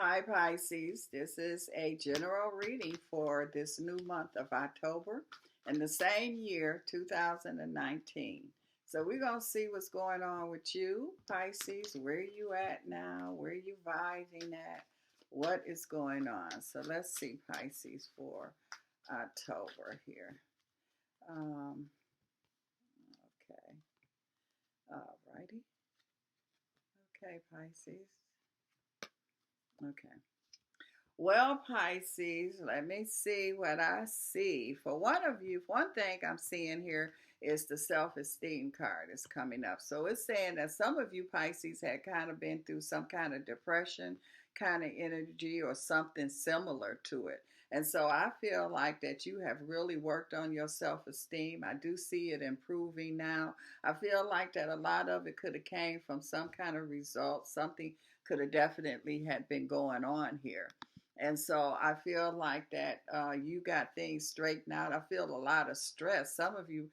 Hi, Pisces. This is a general reading for this new month of October in the same year, 2019. So we're going to see what's going on with you, Pisces. Where you at now? Where you vibing at? What is going on? So let's see, Pisces, for October here. Okay. All righty. Okay, Pisces. Okay. Well, Pisces, let me see what I see. For one of you, one thing I'm seeing here is the self-esteem card is coming up. So it's saying that some of you Pisces had kind of been through some kind of depression kind of energy or something similar to it. And so I feel like that you have really worked on your self-esteem. I do see it improving now. I feel like that a lot of it could have came from some kind of result. Something could have definitely had been going on here. And so I feel like that you got things straightened out. I feel a lot of stress. Some of you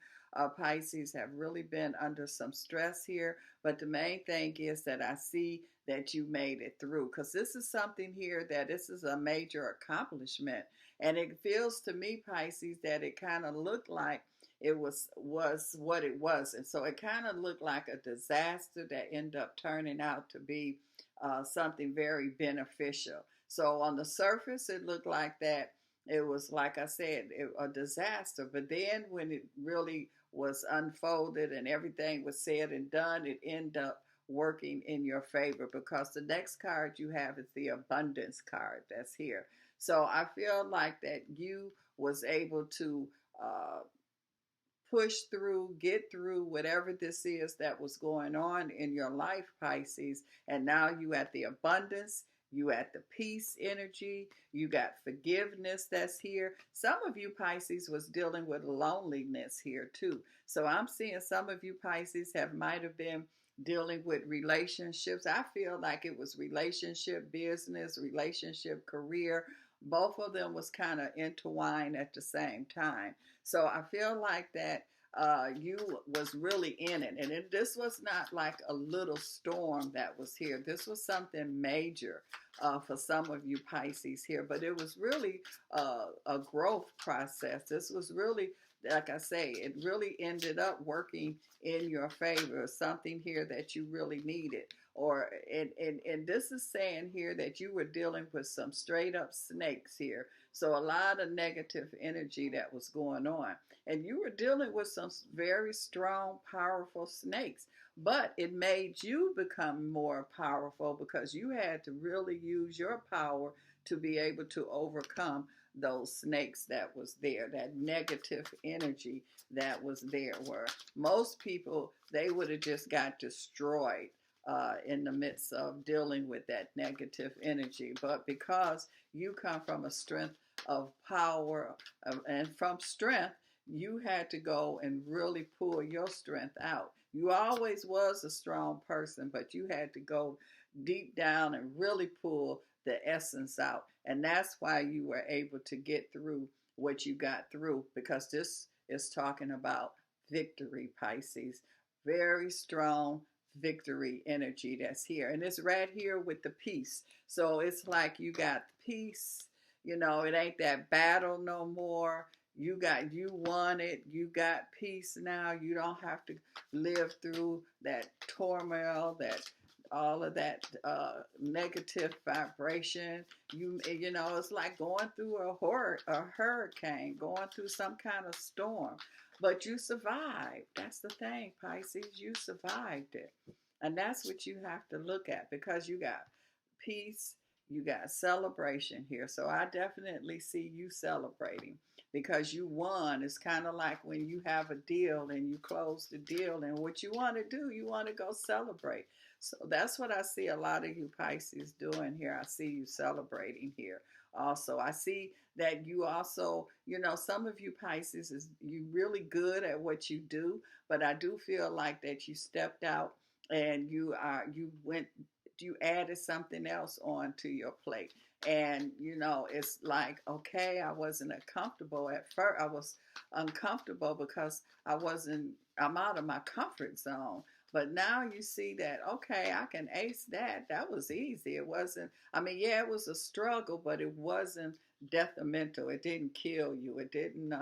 Pisces have really been under some stress here. But the main thing is that I see that you made it through, because this is something here that this is a major accomplishment. And it feels to me, Pisces, that it kind of looked like it was what it was. And so it kind of looked like a disaster that ended up turning out to be something very beneficial. So on the surface, it looked like that it was, like I said, a disaster. But then when it really was unfolded and everything was said and done, it ended up working in your favor, because the next card you have is the abundance card that's here. So I feel like that you was able to uh, push through, get through whatever this is that was going on in your life, Pisces. And now you at the abundance, you at the peace energy, you got forgiveness that's here. Some of you Pisces was dealing with loneliness here too. So I'm seeing some of you Pisces might have been dealing with relationships. I feel like it was relationship, business, relationship, career. Both of them was kind of intertwined at the same time. So I feel like that you was really in it. And this was not like a little storm that was here. This was something major for some of you Pisces here. But it was really a growth process. This was really, like I say, it really ended up working in your favor. Something here that you really needed. Or and this is saying here that you were dealing with some straight up snakes here. So a lot of negative energy that was going on. And you were dealing with some very strong, powerful snakes. But it made you become more powerful, because you had to really use your power to be able to overcome those snakes that was there, that negative energy that was there, where most people, they would have just got destroyed in the midst of dealing with that negative energy. But because you come from a strength of power, and from strength, you had to go and really pull your strength out. You always was a strong person, but you had to go deep down and really pull the essence out. And that's why you were able to get through what you got through, because this is talking about victory, Pisces. Very strong victory energy that's here. And it's right here with the peace. So it's like you got peace. You know, it ain't that battle no more. You won it. You got peace now. You don't have to live through that turmoil, that all of that negative vibration. You know, it's like going through a hurricane, going through some kind of storm. But you survived. That's the thing, Pisces. You survived it. And that's what you have to look at, because you got peace, you got celebration here. So I definitely see you celebrating because you won. It's kind of like when you have a deal and you close the deal, and what you want to do, you want to go celebrate. So that's what I see a lot of you Pisces doing here. I see you celebrating here. Also, I see that you also, you know, some of you Pisces is you really good at what you do, but I do feel like that you stepped out and you added something else onto your plate. And you know, it's like, okay, I wasn't comfortable at first. I was uncomfortable because I'm out of my comfort zone. But now you see that, okay, I can ace that. That was easy. It wasn't, I mean, yeah, it was a struggle, but it wasn't detrimental. It didn't kill you. It didn't,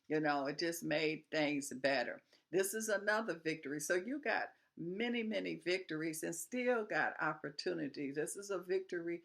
it just made things better. This is another victory. So you got many, many victories and still got opportunity. This is a victory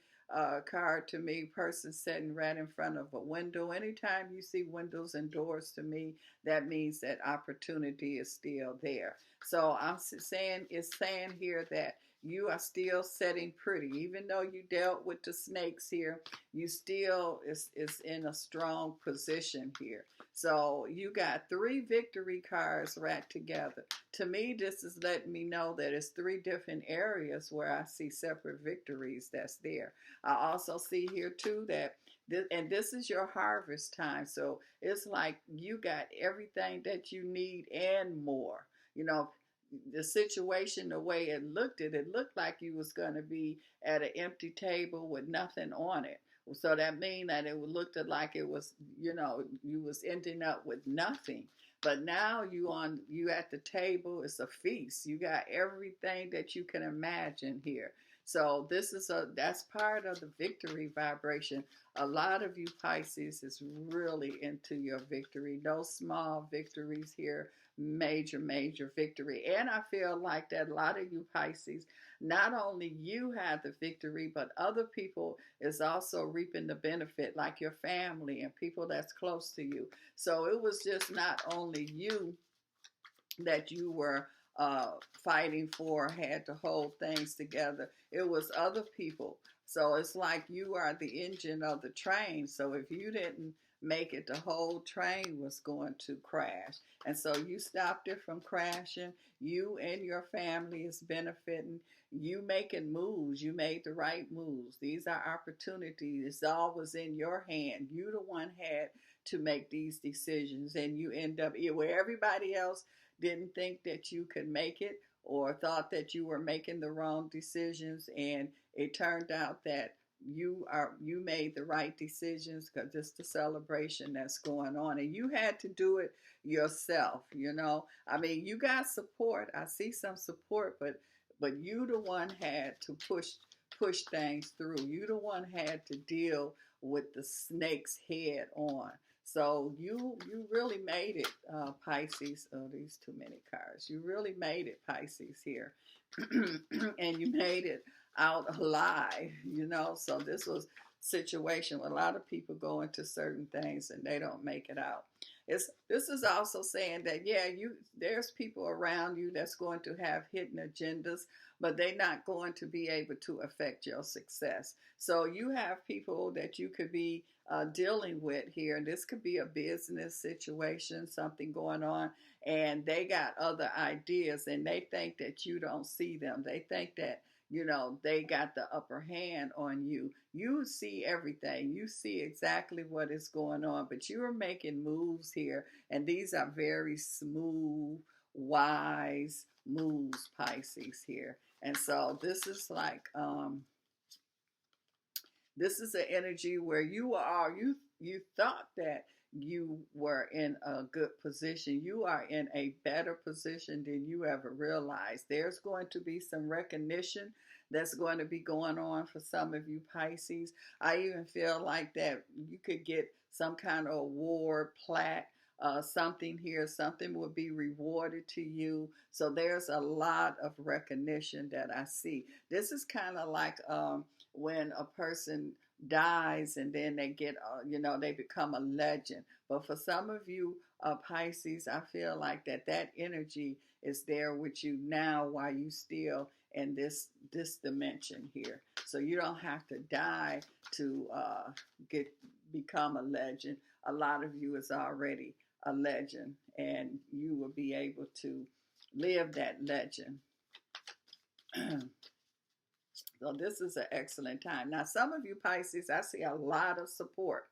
card to me. Person sitting right in front of a window. Anytime you see windows and doors, to me, that means that opportunity is still there. So I'm saying, it's saying here that you are still setting pretty, even though you dealt with the snakes here. You still is in a strong position here. So you got three victory cards right together. To me, this is letting me know that it's three different areas where I see separate victories that's there. I also see here too that this is your harvest time. So it's like you got everything that you need and more. You know, the situation, the way it looked like you was going to be at an empty table with nothing on it. So that mean that it looked like it was, you was ending up with nothing. But now you at the table. It's a feast. You got everything that you can imagine here. So that's part of the victory vibration. A lot of you Pisces is really into your victory. No small victories here. Major, major victory. And I feel like that a lot of you Pisces, not only you have the victory, but other people is also reaping the benefit, like your family and people that's close to you. So it was just not only you that you were fighting for, had to hold things together. It was other people. So it's like you are the engine of the train. So if you didn't make it, the whole train was going to crash. And so you stopped it from crashing. You and your family is benefiting. You making moves. You made the right moves. These are opportunities. It's all was in your hand. You the one had to make these decisions, and you end up where everybody else didn't think that you could make it or thought that you were making the wrong decisions, and it turned out that you made the right decisions because it's the celebration that's going on, and you had to do it yourself. I mean, you got support. I see some support, but you the one had to push things through. You the one had to deal with the snake's head on. So you really made it, Pisces. Oh, these too many cards. You really made it, Pisces, here. And you made it out alive. So this was a situation where a lot of people go into certain things and they don't make it out. This is also saying that, yeah, there's people around you that's going to have hidden agendas, but they're not going to be able to affect your success. So you have people that you could be dealing with here. This could be a business situation, something going on, and they got other ideas and they think that you don't see them. They think that they got the upper hand on you. You see everything. You see exactly what is going on, but you are making moves here, and these are very smooth, wise moves, Pisces, here. And so this is like, this is an energy where you thought that you were in a good position. You are in a better position than you ever realized. There's going to be some recognition that's going to be going on for some of you Pisces. I even feel like that you could get some kind of award, plaque, something here, something will be rewarded to you. So there's a lot of recognition that I see. This is kind of like when a person dies and then they get, they become a legend. But for some of you Pisces, I feel like that energy is there with you now while you still in this dimension here. So you don't have to die to become a legend. A lot of you is already a legend, and you will be able to live that legend. So this is an excellent time. Now, some of you Pisces, I see a lot of support.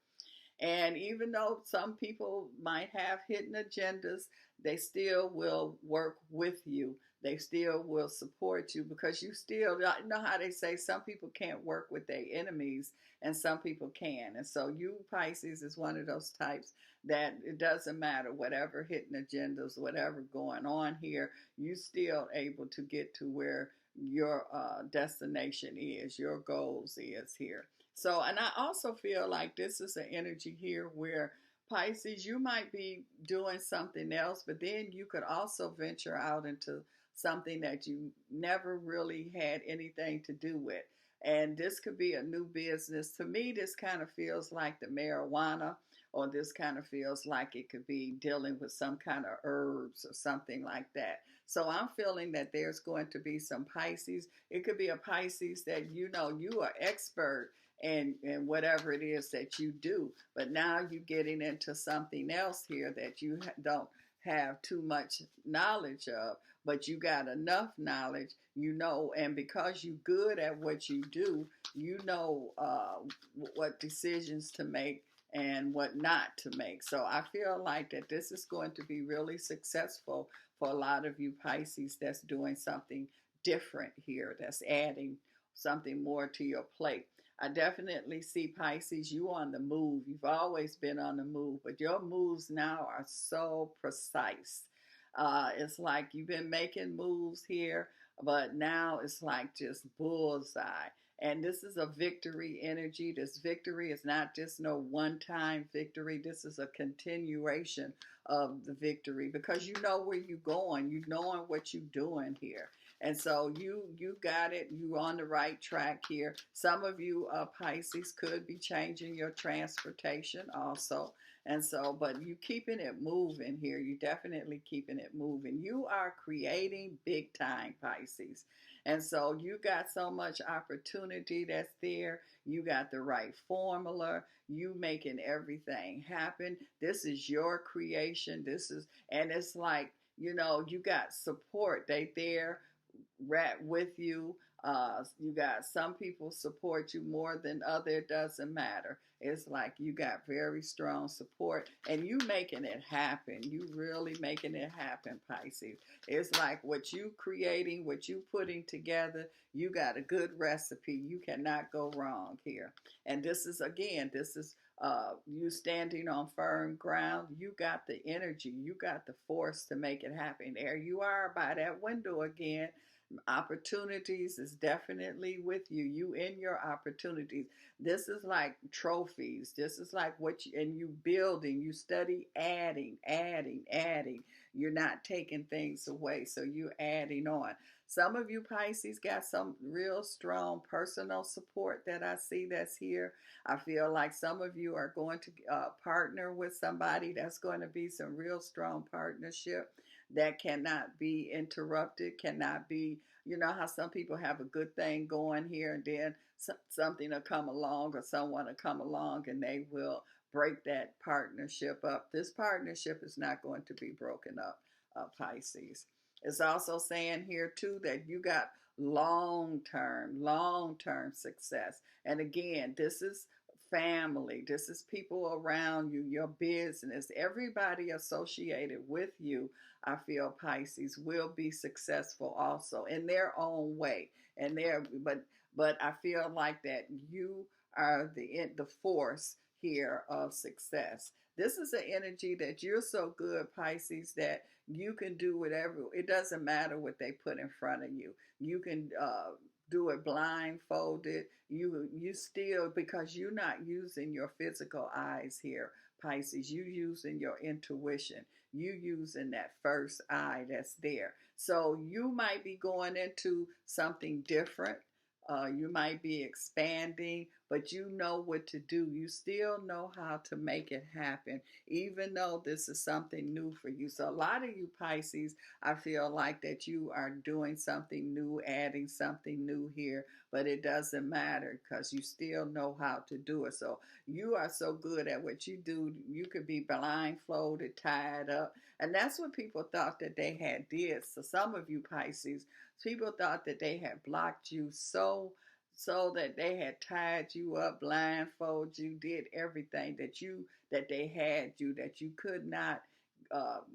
And even though some people might have hidden agendas, they still will work with you They still will support you because you still, you know how they say some people can't work with their enemies and some people can. And so you, Pisces, is one of those types that it doesn't matter whatever hidden agendas, whatever going on here, you still able to get to where your destination is, your goals is here. So, and I also feel like this is an energy here where Pisces, you might be doing something else, but then you could also venture out into something that you never really had anything to do with. And this could be a new business. To me, this kind of feels like the marijuana, or this kind of feels like it could be dealing with some kind of herbs or something like that. So I'm feeling that there's going to be some Pisces. It could be a Pisces that you know you are expert in whatever it is that you do, but now you're getting into something else here that you don't have too much knowledge of, but you got enough knowledge, you know, and because you're good at what you do, you know what decisions to make and what not to make. So I feel like that this is going to be really successful for a lot of you Pisces that's doing something different here, that's adding something more to your plate. I definitely see Pisces, you on the move. You've always been on the move, but your moves now are so precise. It's like you've been making moves here, but now it's like just bullseye. And this is a victory energy. This victory is not just no one time victory. This is a continuation of the victory because you know where you're going. You knowing what you're doing here. And so you got it. You on the right track here. Some of you Pisces could be changing your transportation also. And so, but you keeping it moving here. You definitely keeping it moving. You are creating big time, Pisces. And so you got so much opportunity that's there. You got the right formula. You making everything happen. This is your creation. And it's like, you know, you got support. They there rat with you. You got some people support you more than other. It doesn't matter. It's like you got very strong support and you making it happen. You really making it happen, Pisces. It's like what you creating, what you putting together, you got a good recipe. You cannot go wrong here. And this is, again, this is you standing on firm ground. You got the energy. You got the force to make it happen. There you are by that window again. Opportunities is definitely with you. You in your opportunities. This is like trophies. This is like what you, and you building, you study adding, adding, adding. You're not taking things away. So you adding on. Some of you Pisces got some real strong personal support that I see that's here. I feel like some of you are going to partner with somebody. That's going to be some real strong partnership that cannot be interrupted, cannot be, you know how some people have a good thing going here and then something will come along or someone will come along and they will break that partnership up. This partnership is not going to be broken up, Pisces. It's also saying here too that you got long term success. And again, this is family, this is people around you, your business, everybody associated with you. I feel Pisces will be successful also in their own way. And there, but I feel like that you are the force here of success. This is an energy that you're so good, Pisces, that you can do whatever. It doesn't matter what they put in front of you. You can do it blindfolded. You still, because you're not using your physical eyes here, Pisces. You using your intuition. You using that first eye that's there. So you might be going into something different. You might be expanding, but you know what to do. You still know how to make it happen, even though this is something new for you. So a lot of you Pisces, I feel like that you are doing something new, adding something new here, but it doesn't matter because you still know how to do it. So you are so good at what you do. You could be blindfolded, tied up, and that's what people thought that they had did. So some of you Pisces, people thought that they had blocked you so that they had tied you up, blindfolded you, did everything that they had you, that you could not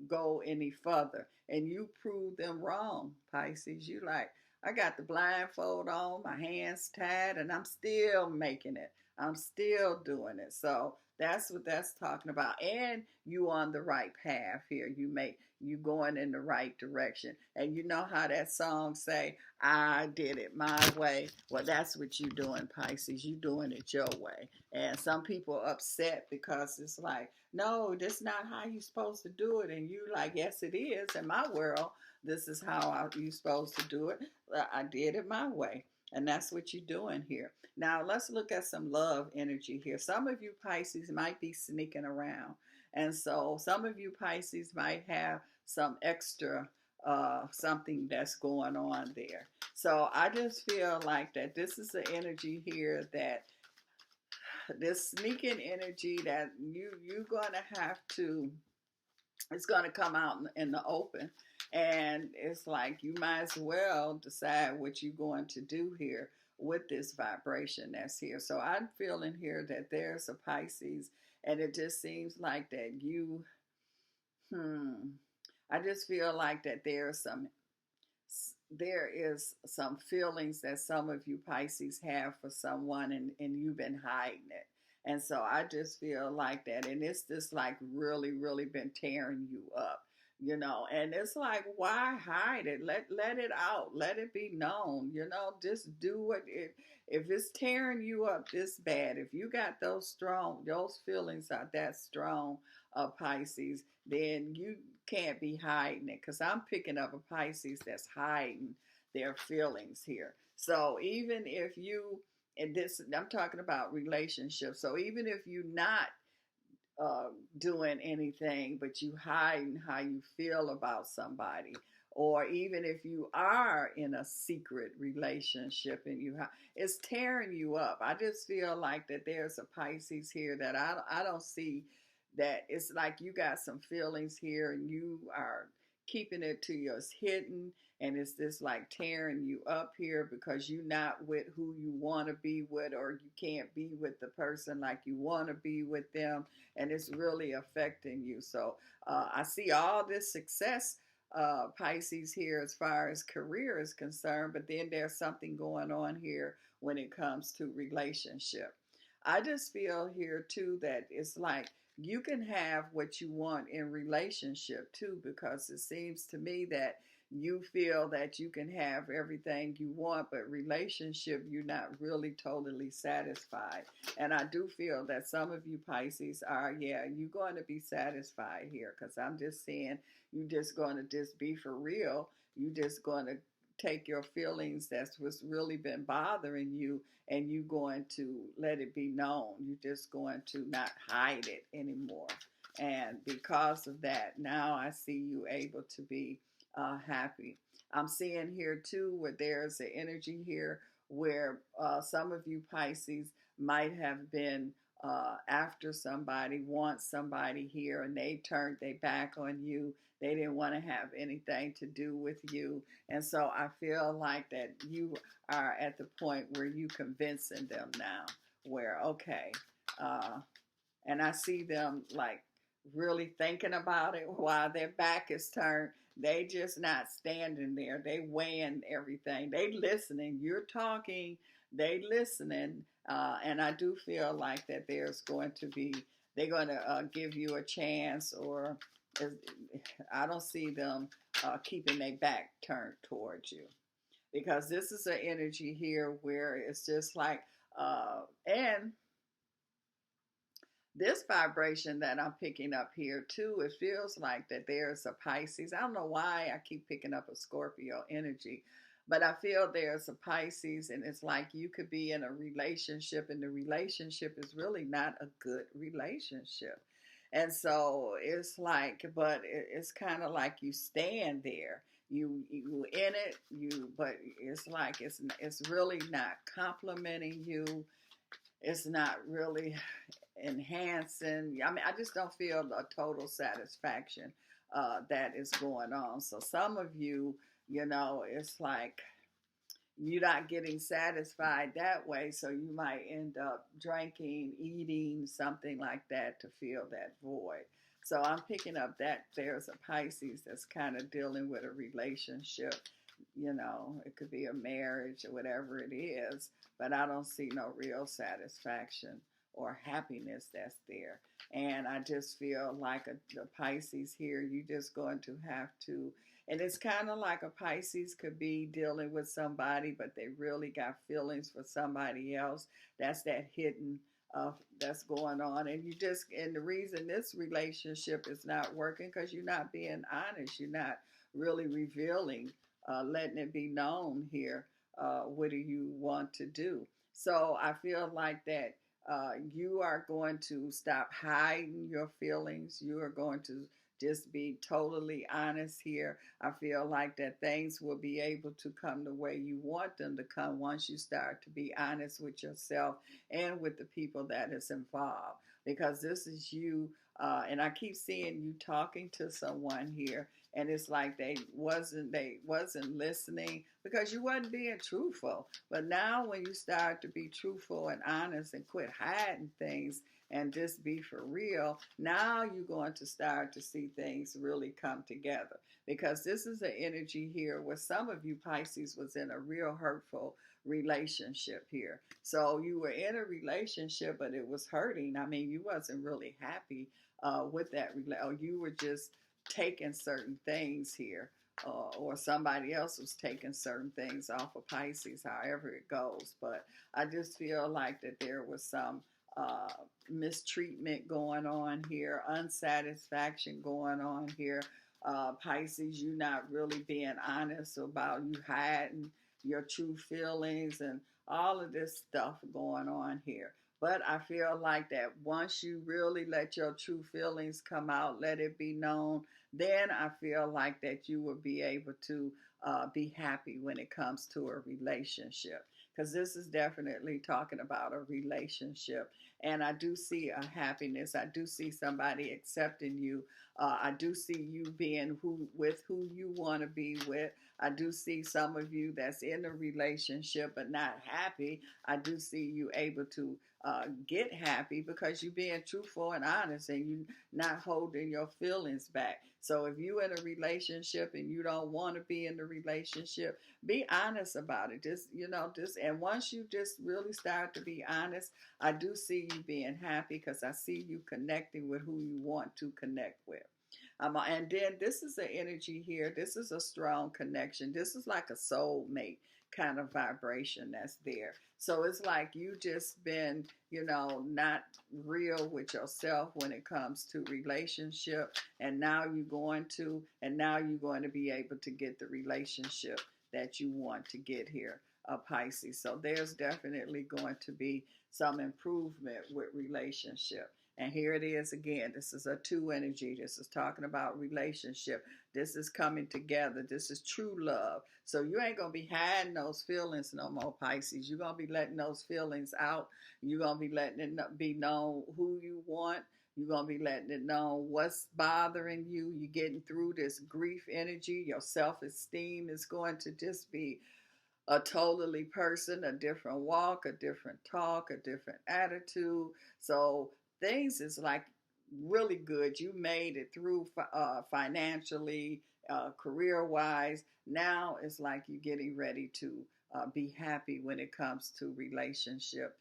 go any further, and you prove them wrong, Pisces. You like, I got the blindfold on, my hands tied, and I'm still making it. I'm still doing it. So that's what that's talking about. And you on the right path here. You going in the right direction. And you know how that song say, I did it my way. Well, that's what you doing, Pisces. You doing it your way. And some people upset because it's like, no, this is not how you supposed to do it. And you like, yes, it is. In my world, this is how you supposed to do it. I did it my way. And that's what you're doing here. Now, let's look at some love energy here. Some of you Pisces might be sneaking around. And so some of you Pisces might have some extra something that's going on there. So I just feel like that this is the energy here, that this sneaking energy that you're gonna have to, it's gonna come out in the open, and it's like you might as well decide what you're going to do here with this vibration that's here. So I'm feeling here that there's a Pisces, and it just seems like that you, I just feel like that there is some feelings that some of you Pisces have for someone, and you've been hiding it. And so I just feel like that. And it's just like really, really been tearing you up, and it's like, why hide it? Let it out. Let it be known, just do what it, if it's tearing you up this bad, if you got those feelings are that strong, Pisces, then you can't be hiding it, because I'm picking up a Pisces that's hiding their feelings here. So even if you, and this, I'm talking about relationships. So even if you're not uh, doing anything, but you hiding how you feel about somebody, or even if you are in a secret relationship and it's tearing you up. I just feel like that there's a Pisces here that I don't see, that it's like you got some feelings here and you are keeping it to your hidden, and it's just like tearing you up here because you're not with who you want to be with, or you can't be with the person like you want to be with them, and it's really affecting you. So I see all this success, Pisces, here as far as career is concerned, but then there's something going on here when it comes to relationship. I just feel here too that it's like you can have what you want in relationship too, because it seems to me that you feel that you can have everything you want, but relationship, you're not really totally satisfied. And I do feel that some of you Pisces are, yeah, you're going to be satisfied here, because I'm just saying you just going to just be for real. You just going to take your feelings that's what's really been bothering you, and you going to let it be known. You're just going to not hide it anymore. And because of that, now I see you able to be happy. I'm seeing here too where there's an energy here where some of you Pisces might have been after somebody, want somebody here, and they turned their back on you. They didn't want to have anything to do with you. And so I feel like that you are at the point where you convincing them now, where, okay, uh, and I see them like really thinking about it while their back is turned. They just not standing there. They weighing everything. They listening. You're talking. They listening. And I do feel like that there's going to be, they're going to give you a chance, or I don't see them keeping their back turned towards you, because this is an energy here where it's just like, and this vibration that I'm picking up here too, it feels like that there's a Pisces. I don't know why I keep picking up a Scorpio energy, but I feel there's a Pisces, and it's like you could be in a relationship, and the relationship is really not a good relationship. And so it's like, but it's kind of like you stand there. You in it, but it's like it's really not complimenting you. It's not really enhancing. I mean, I just don't feel a total satisfaction that is going on. So some of you, it's like you're not getting satisfied that way. So you might end up drinking, eating, something like that to fill that void. So I'm picking up that there's a Pisces that's kind of dealing with a relationship. It could be a marriage or whatever it is, but I don't see no real satisfaction or happiness that's there. And I just feel like the Pisces here, you just going to have to, and it's kind of like a Pisces could be dealing with somebody, but they really got feelings for somebody else. That's that hidden that's going on, and the reason this relationship is not working because you're not being honest. You're not really revealing, letting it be known here. What do you want to do? So I feel like that you are going to stop hiding your feelings. You are going to just be totally honest here. I feel like that things will be able to come the way you want them to come once you start to be honest with yourself and with the people that is involved. Because this is you, and I keep seeing you talking to someone here, and it's like they wasn't listening because you wasn't being truthful. But now when you start to be truthful and honest and quit hiding things and just be for real, now you're going to start to see things really come together. Because this is an energy here where some of you Pisces was in a real hurtful relationship here. So you were in a relationship, but it was hurting. I mean, you wasn't really happy with that. Or you were just taking certain things here, or somebody else was taking certain things off of Pisces, however it goes. But I just feel like that there was some uh, mistreatment going on here, unsatisfaction going on here. Pisces, you not really being honest about you hiding your true feelings and all of this stuff going on here. But I feel like that once you really let your true feelings come out, let it be known, then I feel like that you will be able to be happy when it comes to a relationship. Because this is definitely talking about a relationship. And I do see a happiness. I do see somebody accepting you. I do see you being who you want to be with. I do see some of you that's in a relationship but not happy. I do see you able to get happy because you're being truthful and honest and you not holding your feelings back. So if you in a relationship and you don't want to be in the relationship, be honest about it. And once you just really start to be honest, I do see you being happy because I see you connecting with who you want to connect with. And then this is an energy here. This is a strong connection. This is like a soulmate kind of vibration that's there. So it's like you just been, not real with yourself when it comes to relationship. And now you're going to be able to get the relationship that you want to get here, Pisces. So there's definitely going to be some improvement with relationship. And here it is again. This is a two energy. This is talking about relationship. This is coming together. This is true love. So you ain't going to be hiding those feelings no more, Pisces. You're going to be letting those feelings out. You're going to be letting it be known who you want. You're going to be letting it know what's bothering you. You're getting through this grief energy. Your self-esteem is going to just be a totally person, a different walk, a different talk, a different attitude. So things is like really good. You made it through financially, career wise. Now it's like you're getting ready to be happy when it comes to relationship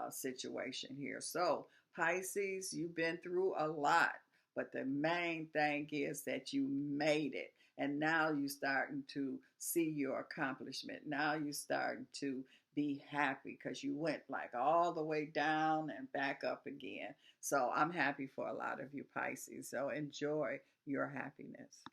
situation here. So Pisces, you've been through a lot, but the main thing is that you made it. And now you're starting to see your accomplishment. Now you're starting to be happy because you went like all the way down and back up again. So I'm happy for a lot of you Pisces. So enjoy your happiness.